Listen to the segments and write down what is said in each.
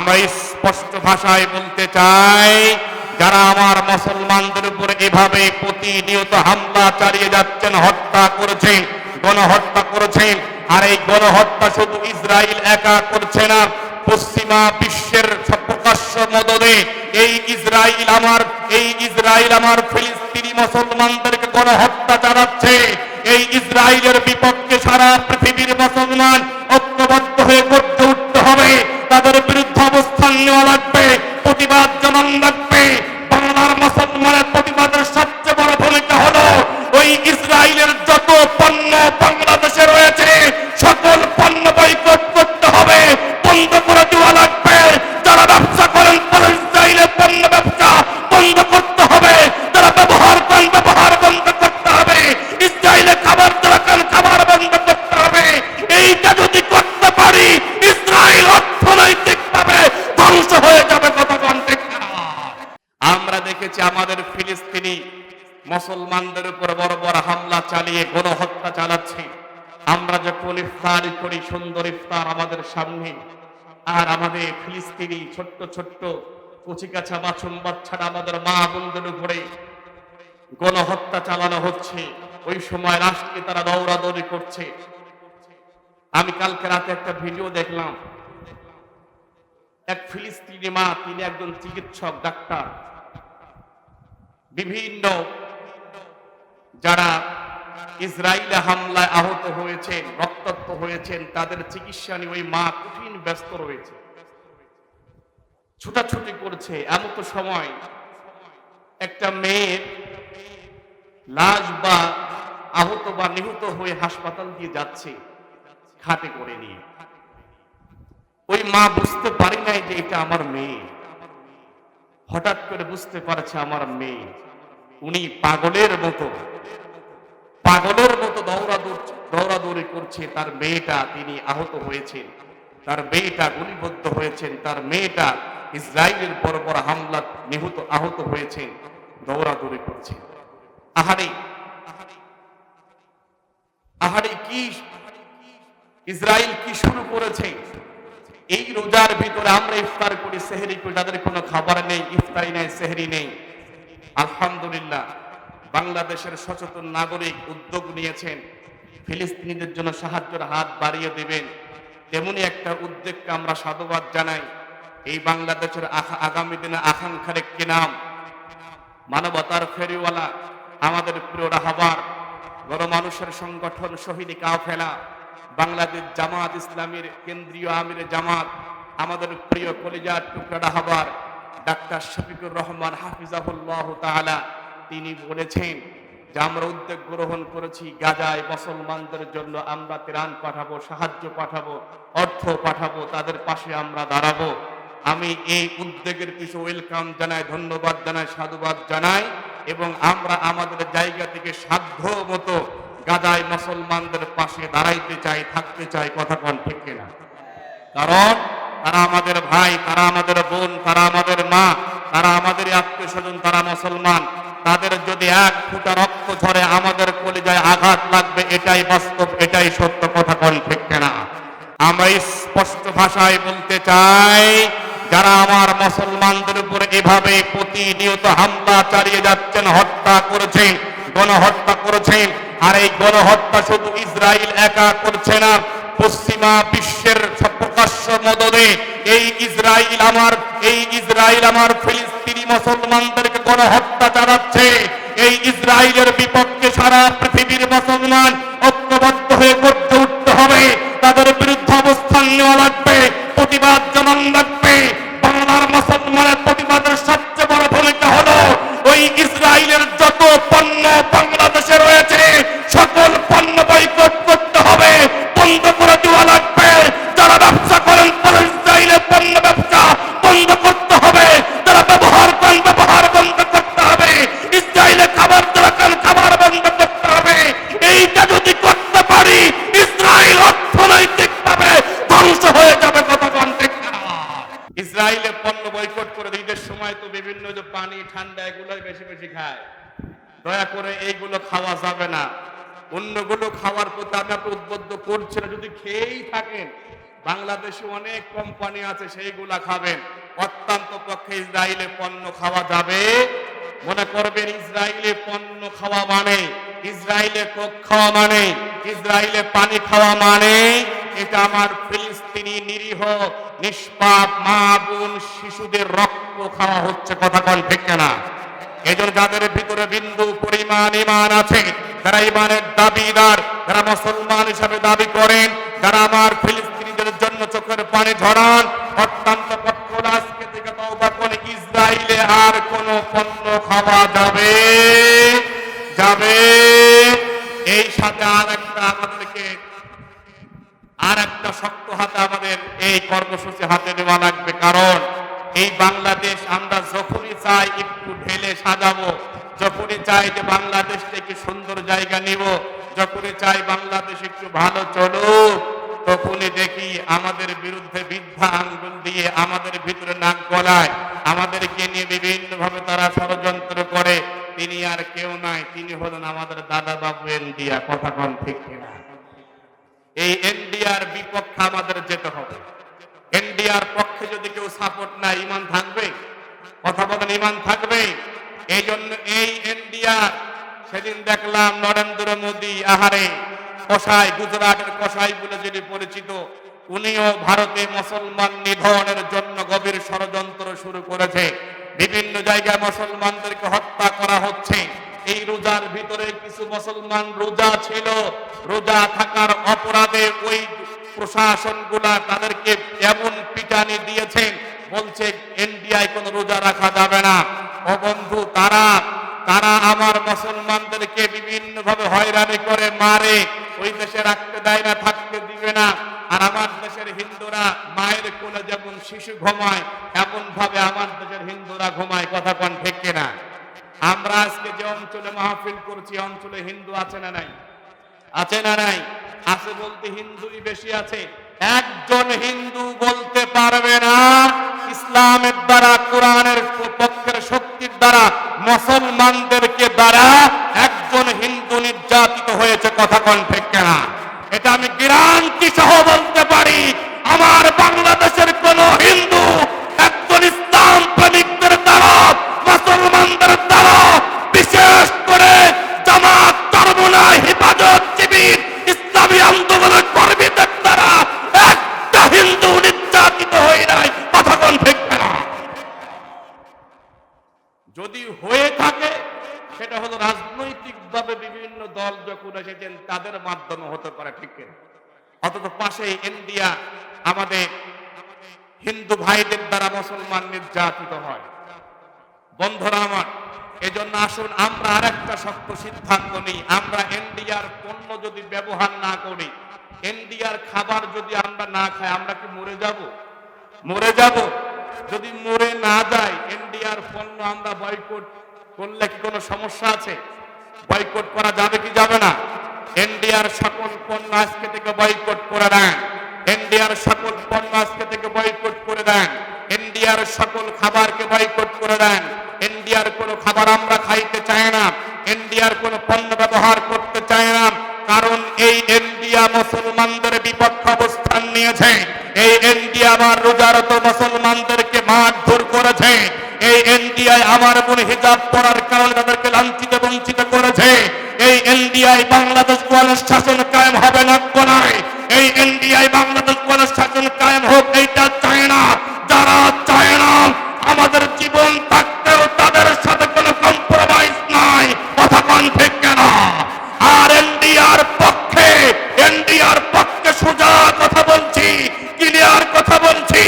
আমরা স্পষ্ট ভাষায় বলতে চাই, যারা আমার মুসলমানদের উপর এভাবে প্রতিনিয়ত হামলা চালিয়ে যাচ্ছেন, হত্যা করেছেন, গণহত্যা করেছেন, আর এই গণহত্যা শুধু ইসরায়েল একা করছে না, পশ্চিমা বিশ্বের প্রকাশ্য মদদে এই ইসরায়েল আমার ফিলিস্তিনি মুসলমানদেরকে গণহত্যা চালাচ্ছে। এই ইসরায়েলের বিপক্ষে সারা পৃথিবীর মুসলমান ঐক্যবদ্ধ হয়ে গর্জে উঠতে হবে, তাদের বিরুদ্ধে অবস্থান নেওয়া লাগবে, প্রতিবাদ জানান লাগবে। বাংলার মুসলমানের প্রতিবাদের সবচেয়ে বড় ভূমিকা হলো ওই ইসরায়েলের যত পণ্য বাংলাদেশে রয়েছে সকল পণ্য বয়কট করতে হবে, বন্ধ করে দেওয়া লাগবে। যারা ব্যবসা করেন ইসরায়েলের পণ্য ব্যবসা বন্ধ করতে হবে, যারা ব্যবহার করেন ব্যবহার বন্ধ করতে হবে, ইসরায়েলে খাবার যারা খান খাবার বন্ধ করতে হবে। এইটা যদি করতে পারি ইসরায়েল অর্থনৈতিকভাবে ধ্বংস হয়ে যাবে। কতক্ষণ ঠিক না? আমরা দেখেছি আমাদের ফিলিস্তিনি মুসলমানদের উপর বড় বড় হামলা চালিয়ে গণহত্যা চালাচ্ছে। আমরা যখন ইফতার করি, সুন্দর ইফতার আমাদের সামনে, আর আমাদের ফিলিস্তিনি ছোট্ট ছোট্ট কচিকাছা মাছুম বাচ্চারা আমাদের মা বোনদের উপরে গণহত্যা চালানো হচ্ছে, ওই সময় রাষ্ট্রে তারা দৌড়াদৌড়ি করছে। আমি কালকে রাতে একটা ভিডিও দেখলাম, এক ফিলিস্তিনি মা, তিনি একজন চিকিৎসক ডাক্তার, বিভিন্ন যারা ইসরায়েলে হামলায় আহত হয়েছেন, রক্তাক্ত হয়েছেন, তাদের চিকিৎসা নিয়ে ওই মা কঠিন ব্যস্ত রয়েছে, ছুটাছুটি করছে। এমন সময় একটা মেয়ের লাশ বা আহত বা নিহত হয়ে হাসপাতাল দিয়ে যাচ্ছে খাটে করে নিয়ে। ওই মা বুঝতে পারে নাই যে এটা আমার মেয়ে, হঠাৎ করে বুঝতে পারছে আমার মেয়ে। উনি পাগলের মতো দৌড়াদৌড়ি করছে। তার মেয়েটা, তিনি আহত হয়েছেন, তার মেয়েটা গুলিবদ্ধ হয়েছেন, তার মেয়েটা ইসরায়েলের বড় বড় হামলা আহত হয়েছেন, দৌড়াদৌড়ি করছে। আহারে আহারে, কি ইসরায়েল কি শুরু করেছে! এই রোজার ভিতরে আমরা ইফতার করি, সেহরি করি, তাদের কোনো খাবার নেই, ইফতারি নেই, সেহরি নেই। আলহামদুলিল্লাহ, বাংলাদেশের সচেতন নাগরিক উদ্যোগ নিয়েছেন, ফিলিস্তিনিদের জন্য সাহায্যের হাত বাড়িয়ে দেবেন। তেমনি একটা উদ্যোগকে আমরা সাধুবাদ জানাই। এই বাংলাদেশের আগামী দিনে আকাঙ্ক্ষার একটি নাম, মানবতার ফেরিওয়ালা, আমাদের প্রিয় রাহাবার গণমানুষের সংগঠন শহীদ কাফেলা, বাংলাদেশ জামাত ইসলামীর কেন্দ্রীয় আমির জামাত, আমাদের প্রিয় কলিজার টুকরা রাহাবার ডাক্তার শফিকুর রহমান হাফিজাহুল্লাহ তাআলা, তিনি বলেছেন যে আমরা উদ্যোগ গ্রহণ করেছি, গাজায় মুসলমানদের জন্য আমরা ত্রাণ পাঠাবো, সাহায্য পাঠাবো, অর্থ পাঠাবো, তাদের পাশে আমরা দাঁড়াবো। আমি এই উদ্যোগের কিছু ওয়েলকাম জানাই, ধন্যবাদ জানাই, সাধুবাদ জানাই, এবং আমরা আমাদের জায়গা থেকে সাধ্য মতো গাজায় মুসলমানদের পাশে দাঁড়াইতে চাই, থাকতে চাই। কথা কোন ঠিক কিনা? কারণ তারা আমাদের ভাই, তারা আমাদের বোন, তারা আমাদের মা, তারা আমাদের আত্মীয় স্বজন, তারা মুসলমান। তাদের যদি এক ফোঁটা রক্ত ঝরে আমাদের কলিজায় আঘাত লাগবে, এটাই বাস্তব, এটাই সত্য। কথা কোন ঠিক কিনা? আমরা স্পষ্ট ভাষায় বলতে চাই, যারা আমার মুসলমানদের উপর এভাবে প্রতিনিয়ত হামলা চালিয়ে যাচ্ছেন, হত্যা করেছেন, গণহত্যা করেছেন, আর এই গণহত্যা শুধু ইসরায়েল একা করছে না, পশ্চিমা বিশ্বের প্রকাশ্য মদদে এই ইসরায়েল আমার ফিলিস্তিনি মুসলমানদেরকে গণহত্যা চালাচ্ছে। এই ইসরায়েলের বিপক্ষে সারা পৃথিবীর মুসলমান ঐক্যবদ্ধ হয়ে গর্জে উঠতে হবে, তাদের বিরুদ্ধে অবস্থান নেওয়া লাগবে, প্রতিবাদ জানান লাগবে। বাংলার মুসলমানের প্রতিবাদের সবচেয়ে বড় ভূমিকা হলো ওই ইসরায়েলের যত পণ্য বাংলাদেশে রয়েছে সকল পণ্য বয়কট করতে হবে, বন্ধ করে দেওয়া লাগবে। যারা ব্যবসা করেন ইসরায়েলের পণ্য ব্যবসা বন্ধ করতে হবে, যারা ব্যবহার করেন ব্যবহার বন্ধ করতে হবে, ইসরায়েলে খাবার যারা খান খাবার বন্ধ করতে হবে। এইটা যদি করতে পারি ইসরায়েল অর্থনৈতিকভাবে ধ্বংস হয়ে যাবে। কতক্ষণ ঠিক না? ইসরায়েলের পণ্য বয়কট করে ঈদের সময় তো বিভিন্ন যে পানি ঠান্ডা এগুলোই বেশি বেশি খায়। দয়া করে এইগুলো খাওয়া যাবে না। অন্যগুলো খাওয়ার প্রতি আপনাকে উদ্বুদ্ধ করছে না। যদি খেয়েই থাকেন বাংলাদেশে অনেক কোম্পানি আছে, সেইগুলা খাবেন। অত্যন্ত পক্ষে ইসরায়েলে পণ্য খাওয়া যাবে? মনে করবেন ইসরায়েলে পণ্য খাওয়া মানে, ইসরায়েলে কোক খাওয়া মানে, ইসরায়েলে পানি খাওয়া মানে এটা আমার ফিলিস্তিনি নিরীহ নিষ্পাপ মা বোন শিশুদের রক্ত খাওয়া হচ্ছে। কথা কোন ঠিক না? এজন্য যাদের ভিতরে বিন্দু পরিমাণ ঈমান আছে, যারা ঈমানের দাবিদার, যারা মুসলমান হিসাবে দাবি করেন, যারা আমার ফিলিস্তিনিদের জন্য চোখের পানি ঝরান, অত্যন্ত পক্ষে আজকে থেকে তওবা করে ইসরায়েলে আর কোন পণ্য খাওয়া যাবে যাবে। এই সাথে আর একটা শক্ত হাতে আমাদের এই কর্মসূচি হাতে নেওয়া লাগবে। কারণ এই বাংলাদেশ আমরা যখনই চাই একটু ঢেলে সাজাবো, যখনই চাই যে বাংলাদেশ থেকে সুন্দর জায়গা নিব, যখনই চাই বাংলাদেশ একটু ভালো চলুক, তখনই দেখি আমাদের বিরুদ্ধে বৃদ্ধা আঙ্গুল দিয়ে আমাদের ভিতরে নাক গলায়, আমাদেরকে নিয়ে বিভিন্ন ভাবে তারা ষড়যন্ত্র করে। তিনি আর কেউ নাই, তিনি হলেন আমাদের দাদা বাবু ইন্ডিয়া। কথা কোন ঠিক কিনা? এই ইন্ডিয়ার বিপক্ষে আমাদের যেতে হবে। ইন্ডিয়ার পক্ষে যদি কেউ সাপোর্ট না, ঈমান থাকবে? কথা বলেন, ঈমান থাকবে? এই জন্য এই ইন্ডিয়া, সেদিন দেখলাম নরেন্দ্র মোদী, আহারে কসাই, গুজরাটের কসাই বলে যিনি পরিচিত, উনিও ভারতে মুসলমান নিধনের জন্য গভীর ষড়যন্ত্র শুরু করেছে। বিভিন্ন জায়গায় মুসলমানদেরকে হত্যা করা হচ্ছে। এই রোজার ভিতরে কিছু মুসলমান রোজা ছিল, রোজা থাকার অপরাধে ওই প্রশাসনগুলা তাদেরকে এমন পিটানি দিয়েছেন, বলছে ইন্ডিয়ায় কোনো রোজা রাখা যাবে না। ও বন্ধু, তারা আমার মুসলমানদেরকে বিভিন্ন ভাবে হয়রানি করে, মারে, ওই দেশে রাখতে দেয় না, থাকতে দিবে না। আর আমার দেশের হিন্দুরা মায়ের কোলে যেমন শিশু ঘুমায়, এমন ভাবে আমার দেশের হিন্দুরা ঘুমায়। কথা কোন ঠিক কিনা? আমরা আজকে যে অঞ্চলে মাহফিল করছি, অঞ্চলে হিন্দু আছে না নাই? আছে না নাই? আছে বলতে হিন্দুই বেশি আছে। একজন হিন্দু বলতে পারবে না ইসলামের দ্বারা, কোরআনের পক্ষের শক্তির দ্বারা মুসলমানদেরকে দ্বারা একজন হিন্দু নির্যাতিত হয়েছে। কথা কোন ঠিক কিনা? এটা আমি গ্যারান্টি সহ বলতে পারি। আমার বাংলাদেশের কোন হিন্দু একজন ইসলাম প্রেমিকদের দ্বারা, মুসলমানদের দ্বারা, বিশেষ করে জামাত, চরমোনাই, হেফাজত শিবির, ইসলামী আন্দোলনের কর্মীদের দ্বারা একটা হিন্দু নির্যাতিত হয়ে নাই। কথা কোন ঠিক না? যদি হয়ে থাকে সেটা হলো রাজনৈতিকভাবে বিভিন্ন দল যখন এসেছেন তাদের মাধ্যমে হতে পারে, ঠিক না? অথচ পাশে ইন্ডিয়া আমাদের হিন্দু ভাইদের দ্বারা মুসলমান নির্যাতিত হয়। বন্ধুরা আমার, এজন্য আসুন আমরা আরেকটা শক্ত সিদ্ধান্ত নিই। আমরা ইন্ডিয়ার পণ্য যদি ব্যবহার না করি, ইন্ডিয়ার খাবার যদি আমরা না খাই, আমরা কি মরে যাব? মরে যাব? যদি মরে না যাই, ইন্ডিয়ার পণ্য আমরা বয়কট করলে কি কোনো সমস্যা আছে? বয়কট করা যাবে কি যাবে না? ইন্ডিয়ার সকল পণ্য আজকে থেকে বয়কট করে দেন। ইন্ডিয়ার সকল পণ্য আজকে থেকে বয়কট করে দেন। ইন্ডিয়ার সকল খাবারকে বয়কট করে দেন। ইন্ডিয়ার কোনো খাবার আমরা খাইতে চাই না, ইন্ডিয়ার কোনো পণ্য ব্যবহার করতে চাই না। কারণ এই ইন্ডিয়া মুসলমানদের বিপক্ষে অবস্থান নিয়েছে। এই ইন্ডিয়া আমার রোজারত মুসলমানদেরকে মারধর করেছে। এই ইন্ডিয়ায় আমার বোন হিজাব পরার কারণে তাদেরকে লাঞ্ছিত বঞ্চিত করেছে। এই ইন্ডিয়ায় বাংলাদেশ ওয়ালের শাসন কায়েম হবে না কোনায়। এই ইন্ডিয়ায় বাংলাদেশ ওয়ালের শাসন কায়েম হোক, এইটা চায় না। যারা চায় না আমাদের জীবন থাকতেও তাদের সাথে কোনো কম্প্রোমাইজ নাই। কথা কোন ঠিক কেনা? আর ইন্ডিয়ার পক্ষে সোজা কথা বলছি, ক্লিয়ার কথা বলছি,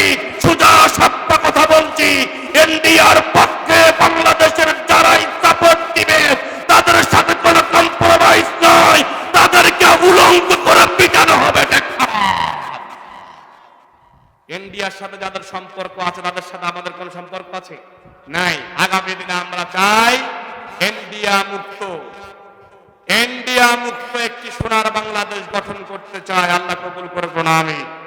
সোজা সাপ্টা কথা বলছি। ইন্ডিয়ার পক্ষে বাংলাদেশের যারাই সাপোর্ট দিবে তাদের সাথে কোনো কম্প্রোমাইজ নাই, তাদেরকে উলঙ্গ করে পিটানো হবে। ইন্ডিয়ার সাথে যাদের সম্পর্ক আছে তাদের সাথে আমাদের কোন সম্পর্ক আছে? নাই। আগামী দিনে আমরা চাই ইন্ডিয়া মুক্ত একটি সোনার বাংলাদেশ গঠন করতে চাই। আল্লাহ কবুল করবেন, আমিন।